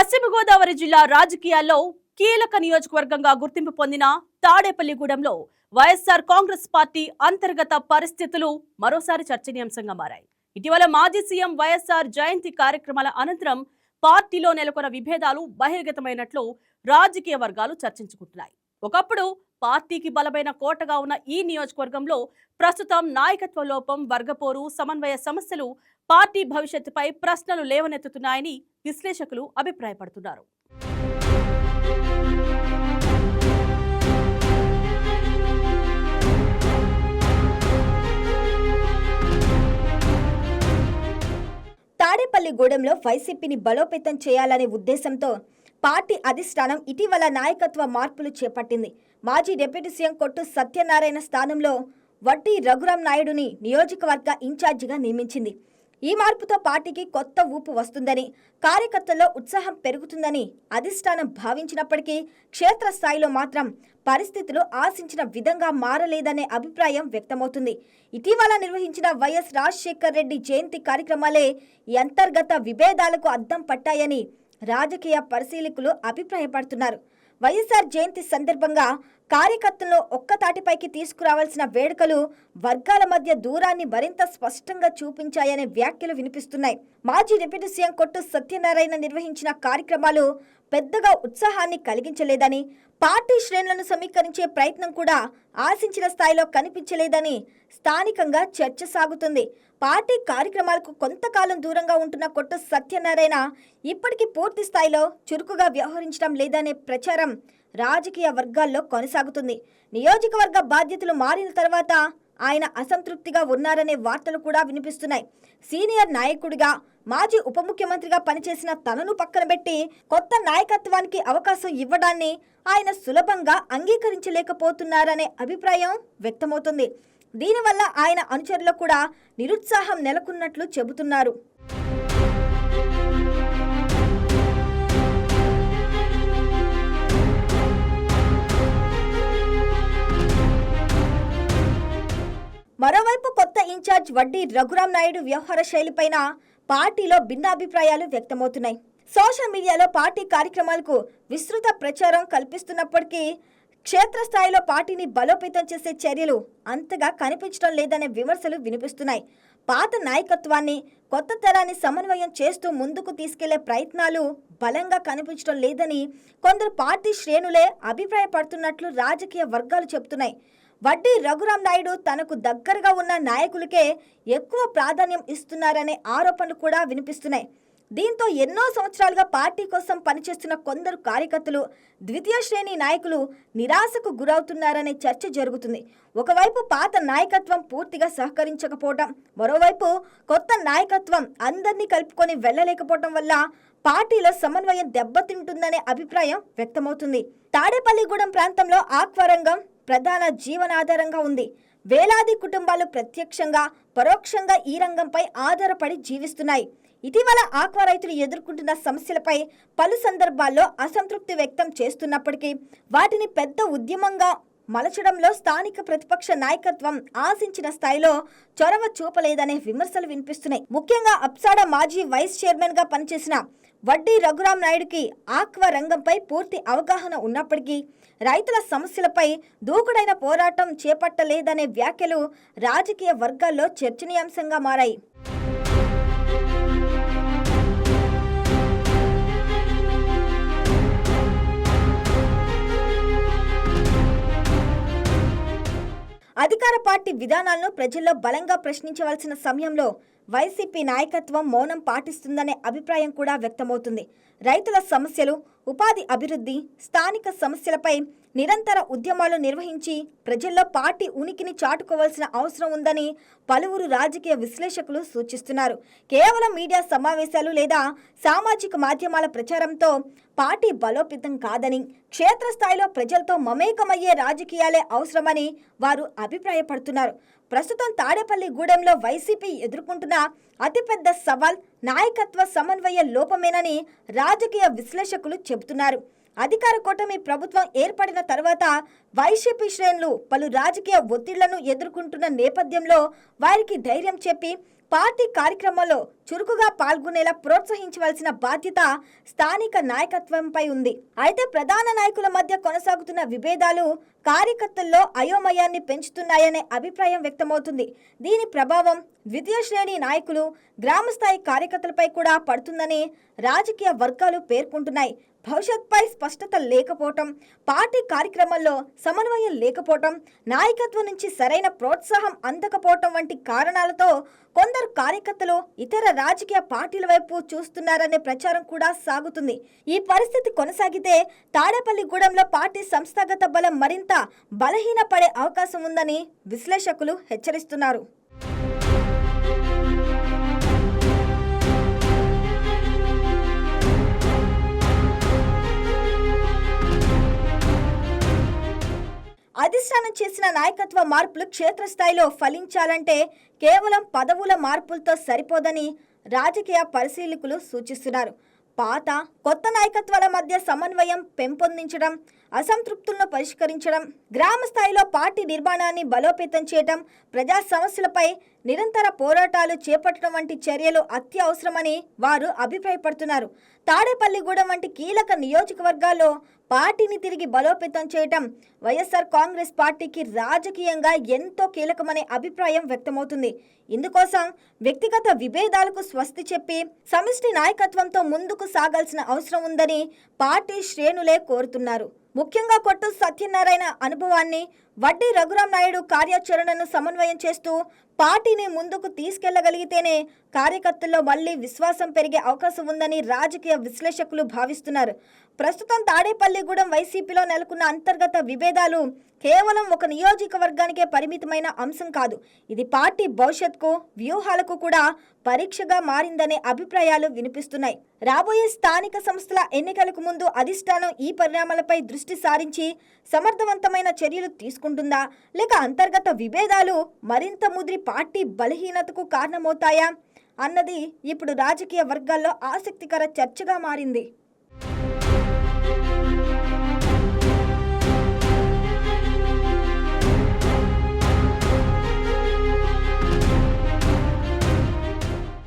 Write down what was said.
పశ్చిమ గోదావరి జిల్లా రాజకీయాల్లో కీలక నియోజకవర్గంగా గుర్తింపు పొందిన తాడేపల్లిగూడెంలో వైఎస్ఆర్ కాంగ్రెస్ పార్టీ అంతర్గత పరిస్థితులు మరోసారి చర్చనీయాంశంగా మారాయి. ఇటీవల మాజీ సీఎం వైఎస్ఆర్ జయంతి కార్యక్రమాల అనంతరం పార్టీలో నెలకొన్న విభేదాలు బహిర్గతమైనట్లు రాజకీయ వర్గాలు చర్చించుకుంటున్నాయి. ఒకప్పుడు పార్టీకి బలమైన కోటగా ఉన్న ఈ నియోజకవర్గంలో ప్రస్తుతం నాయకత్వ లోపం, వర్గపోరు, సమన్వయ సమస్యలు పార్టీ భవిష్యత్తుపై ప్రశ్నలు లేవనెత్తుతున్నాయని విశ్లేషకులు అభిప్రాయపడుతున్నారు. తాడేపల్లిగూడెంలో వైసీపీని బలోపేతం చేయాలనే ఉద్దేశంతో పార్టీ అధిష్టానం ఇటీవల నాయకత్వ మార్పులు చేపట్టింది. మాజీ డిప్యూటీ సీఎం కొట్టు సత్యనారాయణ స్థానంలో వడ్డీ రఘురాం నాయుడుని నియోజకవర్గ ఇన్ఛార్జిగా నియమించింది. ఈ మార్పుతో పార్టీకి కొత్త ఊపు వస్తుందని, కార్యకర్తల్లో ఉత్సాహం పెరుగుతుందని అధిష్టానం భావించినప్పటికీ క్షేత్రస్థాయిలో మాత్రం పరిస్థితులు ఆశించిన విధంగా మారలేదనే అభిప్రాయం వ్యక్తమవుతుంది. ఇటీవల నిర్వహించిన వైఎస్ రాజశేఖర్ రెడ్డి జయంతి కార్యక్రమాలే ఈ అంతర్గత విభేదాలకు అద్దం పట్టాయని రాజకీయ పరిశీలకులు అభిప్రాయపడుతున్నారు. వైఎస్ఆర్ జయంతి సందర్భంగా కార్యకర్తలను ఒక్కతాటిపైకి తీసుకురావాల్సిన వేడుకలు వర్గాల మధ్య దూరాన్ని మరింత స్పష్టంగా చూపించాయనే వ్యాఖ్యలు వినిపిస్తున్నాయి. మాజీ డిప్యూటీ సీఎం కొట్టు సత్యనారాయణ నిర్వహించిన కార్యక్రమాలు పెద్దగా ఉత్సాహాన్ని కలిగించలేదని, పార్టీ శ్రేణులను సమీకరించే ప్రయత్నం కూడా ఆశించిన స్థాయిలో కనిపించలేదని స్థానికంగా చర్చ సాగుతుంది. పార్టీ కార్యక్రమాలకు కొంతకాలం దూరంగా ఉంటున్న కొట్టు సత్యనారాయణ ఇప్పటికీ పూర్తి స్థాయిలో చురుకుగా వ్యవహరించడం లేదనే ప్రచారం రాజకీయ వర్గాల్లో కొనసాగుతుంది. నియోజకవర్గ బాధ్యతలు మారిన తర్వాత ఆయన అసంతృప్తిగా ఉన్నారనే వార్తలు కూడా వినిపిస్తున్నాయి. సీనియర్ నాయకుడిగా, మాజీ ఉప ముఖ్యమంత్రిగా పనిచేసిన తనను పక్కన పెట్టి కొత్త నాయకత్వానికి అవకాశం ఇవ్వడాన్ని ఆయన సులభంగా అంగీకరించలేకపోతున్నారనే అభిప్రాయం వ్యక్తమవుతుంది. దీనివల్ల ఆయన అనుచరులు కూడా నిరుత్సాహం నెలకొన్నట్లు చెబుతున్నారు. మరోవైపు కొత్త ఇన్ఛార్జ్ వడ్డీ రఘురాం నాయుడు వ్యవహార శైలిపైన పార్టీలో భిన్నాభిప్రాయాలు వ్యక్తమవుతున్నాయి. సోషల్ మీడియాలో పార్టీ కార్యక్రమాలకు విస్తృత ప్రచారం కల్పిస్తున్నప్పటికీ క్షేత్రస్థాయిలో పార్టీని బలోపేతం చేసే చర్యలు అంతగా కనిపించడం లేదనే విమర్శలు వినిపిస్తున్నాయి. పాత నాయకత్వాన్ని, కొత్త తరాన్ని సమన్వయం చేస్తూ ముందుకు తీసుకెళ్లే ప్రయత్నాలు బలంగా కనిపించడం లేదని కొందరు పార్టీ శ్రేణులే అభిప్రాయపడుతున్నట్లు రాజకీయ వర్గాలు చెబుతున్నాయి. వడ్డీ రఘురాం నాయుడు తనకు దగ్గరగా ఉన్న నాయకులకే ఎక్కువ ప్రాధాన్యం ఇస్తున్నారనే ఆరోపణలు కూడా వినిపిస్తున్నాయి. దీంతో ఎన్నో సంవత్సరాలుగా పార్టీ కోసం పనిచేస్తున్న కొందరు కార్యకర్తలు, ద్వితీయ శ్రేణి నాయకులు నిరాశకు గురవుతున్నారనే చర్చ జరుగుతుంది. ఒకవైపు పాత నాయకత్వం పూర్తిగా సహకరించకపోవడం, మరోవైపు కొత్త నాయకత్వం అందరినీ కలుపుకొని వెళ్లలేకపోవడం వల్ల పార్టీలో సమన్వయం దెబ్బతింటుందనే అభిప్రాయం వ్యక్తమవుతుంది. తాడేపల్లిగూడెం ప్రాంతంలో ఆక్వా రంగం ప్రధాన జీవనాధారంగా ఉంది. వేలాది కుటుంబాలు ప్రత్యక్షంగా, పరోక్షంగా ఈ రంగంపై ఆధారపడి జీవిస్తున్నాయి. ఇటీవల ఆక్వా రైతులు ఎదుర్కొంటున్న సమస్యలపై పలు సందర్భాల్లో అసంతృప్తి వ్యక్తం చేస్తున్నప్పటికీ వాటిని పెద్ద ఉద్యమంగా మలచడంలో స్థానిక ప్రతిపక్ష నాయకత్వం ఆశించిన స్థాయిలో చొరవ చూపలేదనే విమర్శలు వినిపిస్తున్నాయి. ముఖ్యంగా అప్సాడా మాజీ వైస్ చైర్మన్ గా పనిచేసిన వడ్డీ రఘురాం నాయుడుకి ఆక్వా రంగంపై పూర్తి అవగాహన ఉన్నప్పటికీ రైతుల సమస్యలపై దూకుడైన పోరాటం చేపట్టలేదనే వ్యాఖ్యలు రాజకీయ వర్గాల్లో చర్చనీయాంశంగా మారాయి. అధికార పార్టీ విధానాలను ప్రజల్లో బలంగా ప్రశ్నించవలసిన సమయంలో వైసీపీ నాయకత్వం మౌనం పాటిస్తుందనే అభిప్రాయం కూడా వ్యక్తమవుతుంది. రైతుల సమస్యలు, ఉపాధి అభివృద్ధి, స్థానిక సమస్యలపై నిరంతర ఉద్యమాలు నిర్వహించి ప్రజల్లో పార్టీ ఉనికిని చాటుకోవాల్సిన అవసరం ఉందని పలువురు రాజకీయ విశ్లేషకులు సూచిస్తున్నారు. కేవలం మీడియా సమావేశాలు లేదా సామాజిక మాధ్యమాల ప్రచారంతో పార్టీ బలోపేతం కాదని, క్షేత్రస్థాయిలో ప్రజలతో మమేకమయ్యే రాజకీయాలే అవసరమని వారు అభిప్రాయపడుతున్నారు. ప్రస్తుతం తాడేపల్లిగూడెంలో వైసీపీ ఎదుర్కొంటున్న అతిపెద్ద సవాల్ నాయకత్వ సమన్వయ లోపమేనని రాజకీయ విశ్లేషకులు చెబుతున్నారు. అధికార కూటమి ప్రభుత్వం ఏర్పడిన తర్వాత వైసీపీ శ్రేణులు పలు రాజకీయ ఒత్తిళ్లను ఎదుర్కొంటున్న నేపథ్యంలో వారికి ధైర్యం చెప్పి పార్టీ కార్యక్రమంలో చురుకుగా పాల్గొనేలా ప్రోత్సహించవలసిన బాధ్యత స్థానిక నాయకత్వంపై ఉంది. అయితే ప్రధాన నాయకుల మధ్య కొనసాగుతున్న విభేదాలు కార్యకర్తల్లో అయోమయాన్ని పెంచుతున్నాయనే అభిప్రాయం వ్యక్తమవుతుంది. దీని ప్రభావం ద్వితీయ శ్రేణి నాయకులు, గ్రామస్థాయి కార్యకర్తలపై కూడా పడుతుందని రాజకీయ వర్గాలు పేర్కొంటున్నాయి. భవిష్యత్పై స్పష్టత లేకపోవటం, పార్టీ కార్యక్రమాల్లో సమన్వయం లేకపోవటం, నాయకత్వం నుంచి సరైన ప్రోత్సాహం అందకపోవటం వంటి కారణాలతో కొందరు కార్యకర్తలు ఇతర రాజకీయ పార్టీల వైపు చూస్తున్నారనే ప్రచారం కూడా సాగుతుంది. ఈ పరిస్థితి కొనసాగితే తాడేపల్లిగూడెంలో పార్టీ సంస్థాగత బలం మరింత బలహీనపడే అవకాశం ఉందని విశ్లేషకులు హెచ్చరిస్తున్నారు. అధిష్టానం చేసిన నాయకత్వ మార్పులు క్షేత్రస్థాయిలో ఫలించాలంటే కేవలం పదవుల మార్పులతో సరిపోదని రాజకీయ పరిశీలకులు సూచిస్తున్నారు. పాత, కొత్త నాయకత్వాల మధ్య సమన్వయం పెంపొందించడం, అసంతృప్తులను పరిష్కరించడం, గ్రామ స్థాయిలో పార్టీ నిర్మాణాన్ని బలోపేతం చేయడం, ప్రజా సమస్యలపై నిరంతర పోరాటాలు చేపట్టడం వంటి చర్యలు అత్యవసరమని వారు అభిప్రాయపడుతున్నారు. తాడేపల్లిగూడెం వంటి కీలక నియోజకవర్గాల్లో పార్టీని తిరిగి బలోపేతం చేయటం వైఎస్ఆర్ కాంగ్రెస్ పార్టీకి రాజకీయంగా ఎంతో కీలకమనే అభిప్రాయం వ్యక్తమవుతుంది. ఇందుకోసం వ్యక్తిగత విభేదాలకు స్వస్తి చెప్పి సమిష్టి నాయకత్వంతో ముందుకు సాగాల్సిన అవసరం ఉందని పార్టీ శ్రేణులే కోరుతున్నారు. ముఖ్యంగా కొట్టు సత్యనారాయణ అనుభవాన్ని, వడ్డీ రఘురాం నాయుడు కార్యాచరణను సమన్వయం చేస్తూ పార్టీని ముందుకు తీసుకెళ్లగలిగితేనే కార్యకర్తల్లో మళ్లీ విశ్వాసం పెరిగే అవకాశం ఉందని రాజకీయ విశ్లేషకులు భావిస్తున్నారు. ప్రస్తుతం తాడేపల్లిగూడెం వైసీపీలో నెలకొన్న అంతర్గత విభేదాలు కేవలం ఒక నియోజకవర్గానికే పరిమితమైన అంశం కాదు. ఇది పార్టీ భవిష్యత్కు, వ్యూహాలకు కూడా పరీక్షగా మారిందనే అభిప్రాయాలు వినిపిస్తున్నాయి. రాబోయే స్థానిక సంస్థల ఎన్నికలకు ముందు అధిష్టానం ఈ పరిణామాలపై దృష్టి సారించి సమర్థవంతమైన చర్యలు తీసుకుంటుందా, లేక అంతర్గత విభేదాలు మరింత ముదిరి పార్టీ బలహీనతకు కారణమవుతాయా అన్నది ఇప్పుడు రాజకీయ వర్గాల్లో ఆసక్తికర చర్చగా మారింది.